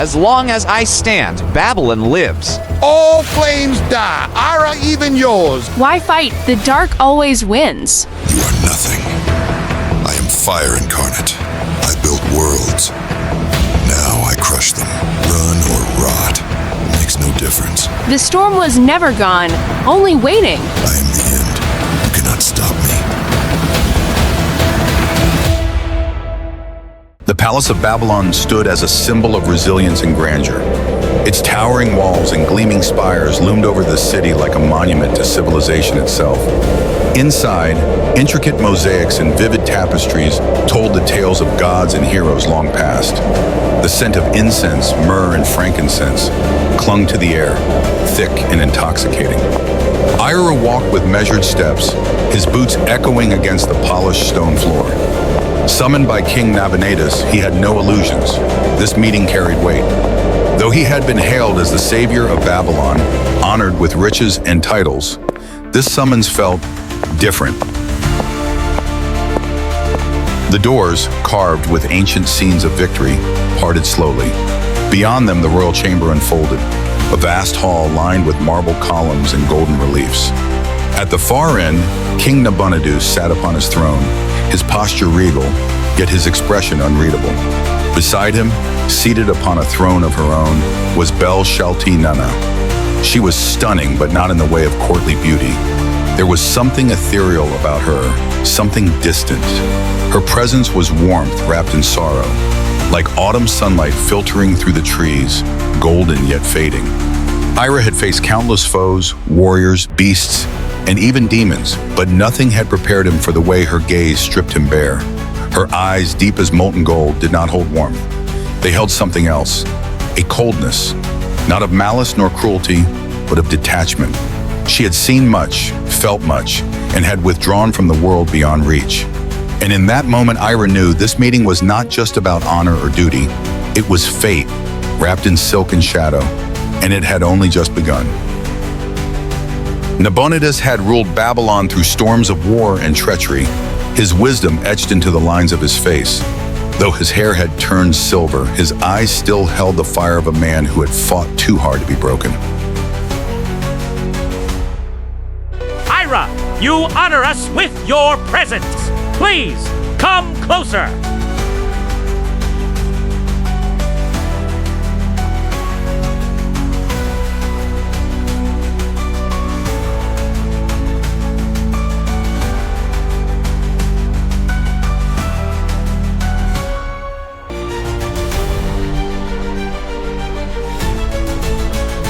As long as I stand, Babylon lives. All flames die, Ira, even yours. Why fight? The dark always wins. You are nothing. I am fire incarnate. I built worlds. Now I crush them. Run or rot. Makes no difference. The storm was never gone, only waiting. I am the end. You cannot stop me. The Palace of Babylon stood as a symbol of resilience and grandeur. Its towering walls and gleaming spires loomed over the city like a monument to civilization itself. Inside, intricate mosaics and vivid tapestries told the tales of gods and heroes long past. The scent of incense, myrrh, and frankincense clung to the air, thick and intoxicating. Ira walked with measured steps, his boots echoing against the polished stone floor. Summoned by King Nabonidus, he had no illusions. This meeting carried weight. Though he had been hailed as the savior of Babylon, honored with riches and titles, this summons felt different. The doors, carved with ancient scenes of victory, parted slowly. Beyond them, the royal chamber unfolded, a vast hall lined with marble columns and golden reliefs. At the far end, King Nabonidus sat upon his throne, his posture regal, yet his expression unreadable. Beside him, seated upon a throne of her own, was Bel-Shalti-Nana. She was stunning, but not in the way of courtly beauty. There was something ethereal about her, something distant. Her presence was warmth wrapped in sorrow, like autumn sunlight filtering through the trees, golden yet fading. Ira had faced countless foes, warriors, beasts, and even demons, but nothing had prepared him for the way her gaze stripped him bare. Her eyes, deep as molten gold, did not hold warmth. They held something else, a coldness, not of malice nor cruelty, but of detachment. She had seen much, felt much, and had withdrawn from the world beyond reach. And in that moment, Ira knew this meeting was not just about honor or duty. It was fate, wrapped in silk and shadow, and it had only just begun. Nabonidus had ruled Babylon through storms of war and treachery, his wisdom etched into the lines of his face. Though his hair had turned silver, his eyes still held the fire of a man who had fought too hard to be broken. Ira, you honor us with your presence. Please, come closer.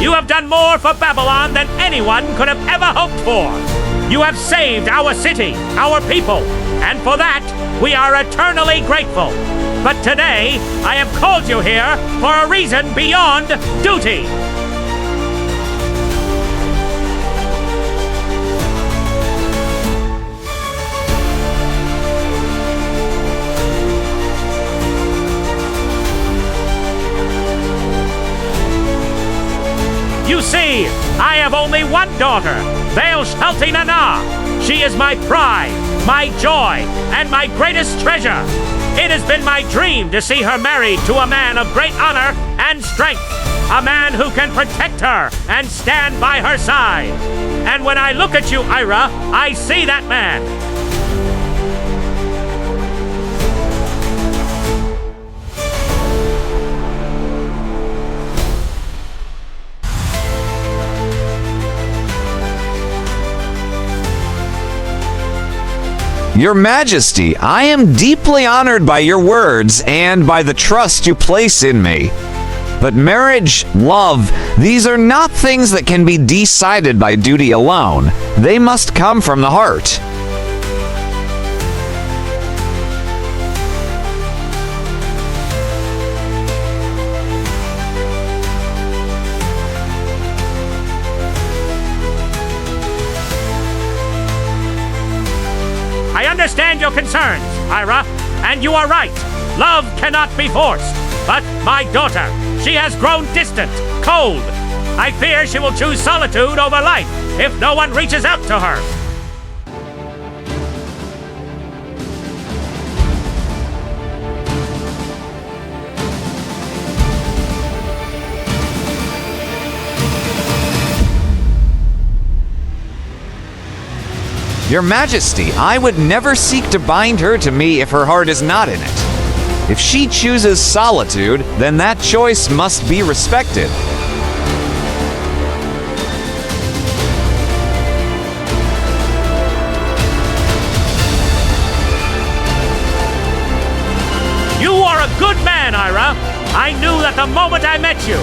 You have done more for Babylon than anyone could have ever hoped for. You have saved our city, our people, and for that, we are eternally grateful. But today, I have called you here for a reason beyond duty. You see, I have only one daughter, Bel-Shalti-Nana. She is my pride, my joy, and my greatest treasure. It has been my dream to see her married to a man of great honor and strength, a man who can protect her and stand by her side. And when I look at you, Ira, I see that man. Your Majesty, I am deeply honored by your words and by the trust you place in me. But marriage, love, these are not things that can be decided by duty alone. They must come from the heart. I understand your concerns, Ira, and you are right. Love cannot be forced. But my daughter, she has grown distant, cold. I fear she will choose solitude over life if no one reaches out to her. Your Majesty, I would never seek to bind her to me if her heart is not in it. If she chooses solitude, then that choice must be respected. You are a good man, Ira. I knew that the moment I met you.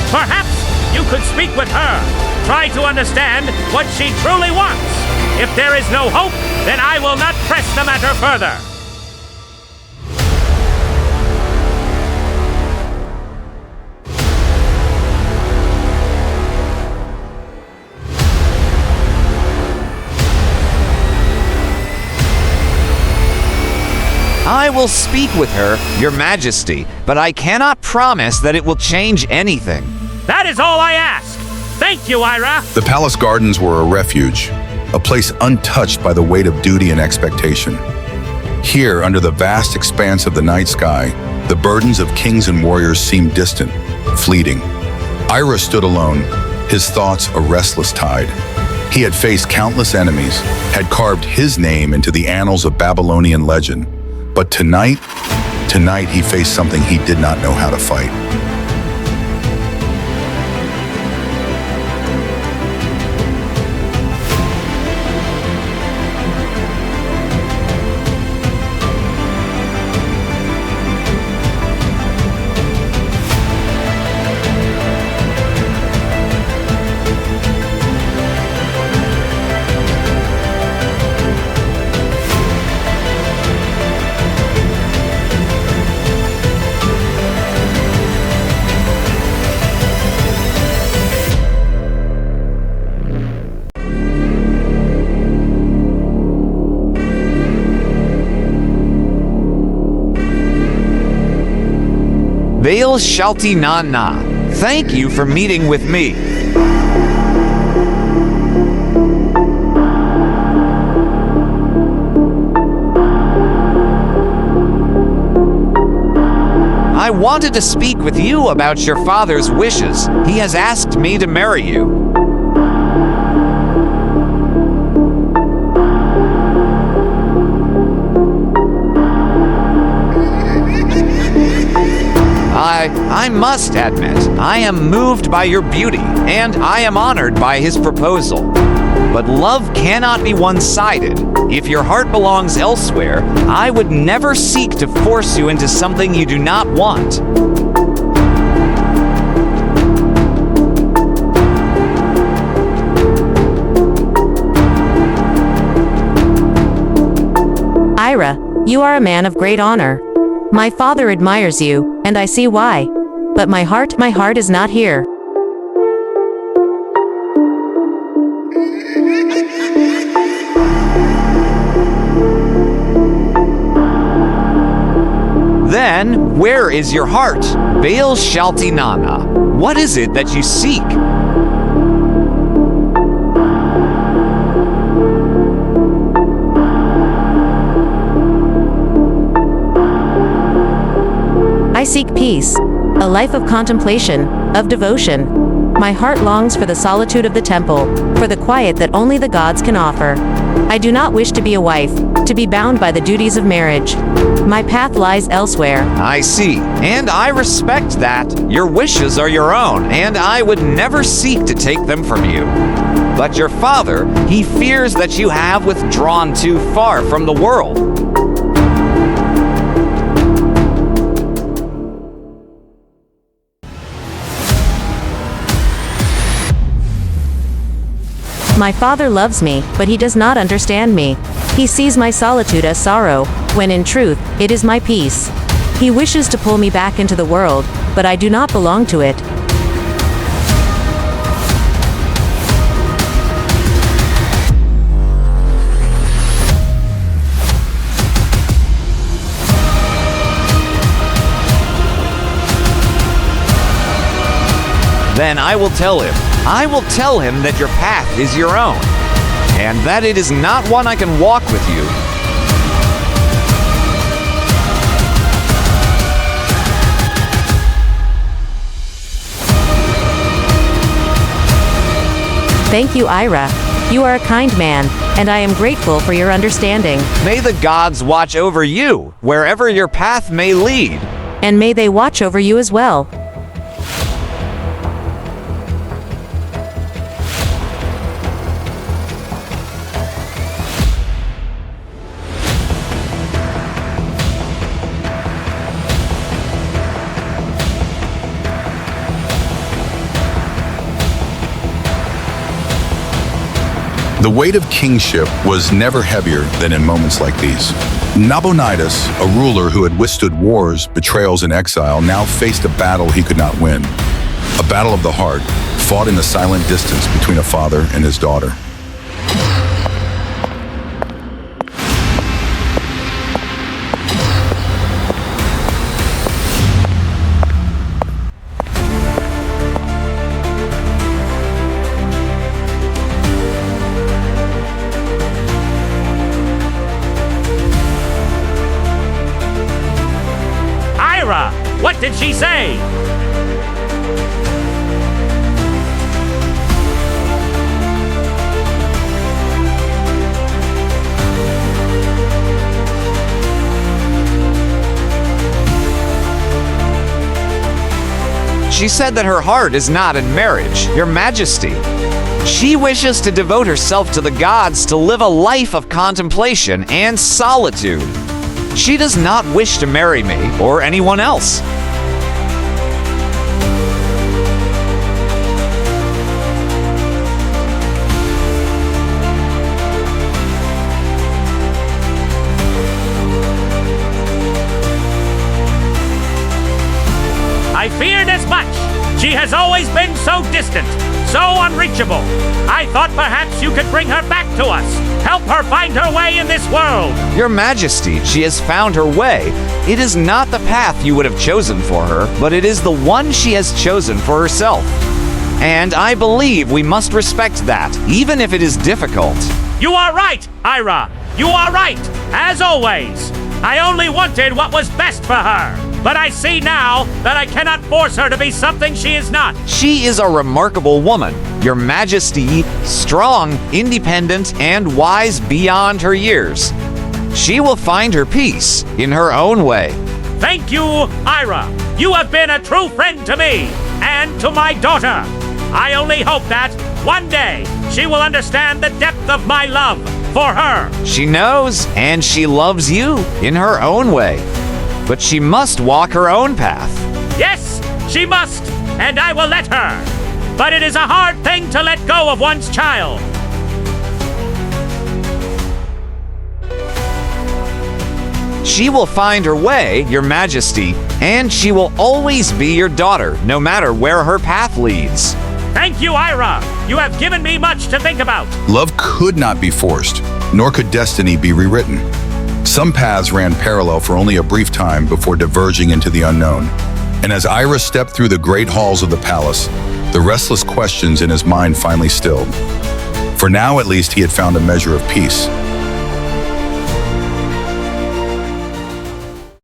Perhaps you could speak with her. Try to understand what she truly wants. If there is no hope, then I will not press the matter further. I will speak with her, Your Majesty, but I cannot promise that it will change anything. That is all I ask. Thank you, Ira. The palace gardens were a refuge, a place untouched by the weight of duty and expectation. Here, under the vast expanse of the night sky, the burdens of kings and warriors seemed distant, fleeting. Ira stood alone, his thoughts a restless tide. He had faced countless enemies, had carved his name into the annals of Babylonian legend. But tonight he faced something he did not know how to fight. Baal Shalti Na Na, thank you for meeting with me. I wanted to speak with you about your father's wishes. He has asked me to marry you. I must admit, I am moved by your beauty, and I am honored by his proposal. But love cannot be one-sided. If your heart belongs elsewhere, I would never seek to force you into something you do not want. Ira, you are a man of great honor. My father admires you, and I see why. But my heart is not here. Then, where is your heart? Baal Shalti Na Na, what is it that you seek? I seek peace, a life of contemplation, of devotion. My heart longs for the solitude of the temple, for the quiet that only the gods can offer. I do not wish to be a wife, to be bound by the duties of marriage. My path lies elsewhere. I see, and I respect that. Your wishes are your own, and I would never seek to take them from you. But your father, he fears that you have withdrawn too far from the world. My father loves me, but he does not understand me. He sees my solitude as sorrow, when in truth, it is my peace. He wishes to pull me back into the world, but I do not belong to it. Then I will tell him. I will tell him that your path is your own, and that it is not one I can walk with you. Thank you, Ira. You are a kind man. and I am grateful for your understanding. May the gods watch over you, wherever your path may lead. And may they watch over you as well. The weight of kingship was never heavier than in moments like these. Nabonidus, a ruler who had withstood wars, betrayals, and exile, now faced a battle he could not win. A battle of the heart, fought in the silent distance between a father and his daughter. What did she say? She said that her heart is not in marriage, Your Majesty. She wishes to devote herself to the gods to live a life of contemplation and solitude. She does not wish to marry me or anyone else. I feared as much. She has always been so distant, so unreachable. I thought perhaps you could bring her back to us, help her find her way in this world. Your Majesty, she has found her way. It is not the path you would have chosen for her, but it is the one she has chosen for herself. And I believe we must respect that, even if it is difficult. You are right, Ira. You are right, as always. I only wanted what was best for her. But I see now that I cannot force her to be something she is not. She is a remarkable woman, Your Majesty, strong, independent, and wise beyond her years. She will find her peace in her own way. Thank you, Ira. You have been a true friend to me and to my daughter. I only hope that one day she will understand the depth of my love for her. She knows and she loves you in her own way. But she must walk her own path. Yes, she must, and I will let her. But it is a hard thing to let go of one's child. She will find her way, Your Majesty, and she will always be your daughter, no matter where her path leads. Thank you, Ira. You have given me much to think about. Love could not be forced, nor could destiny be rewritten. Some paths ran parallel for only a brief time before diverging into the unknown. And as Ira stepped through the great halls of the palace, the restless questions in his mind finally stilled. For now, at least, he had found a measure of peace.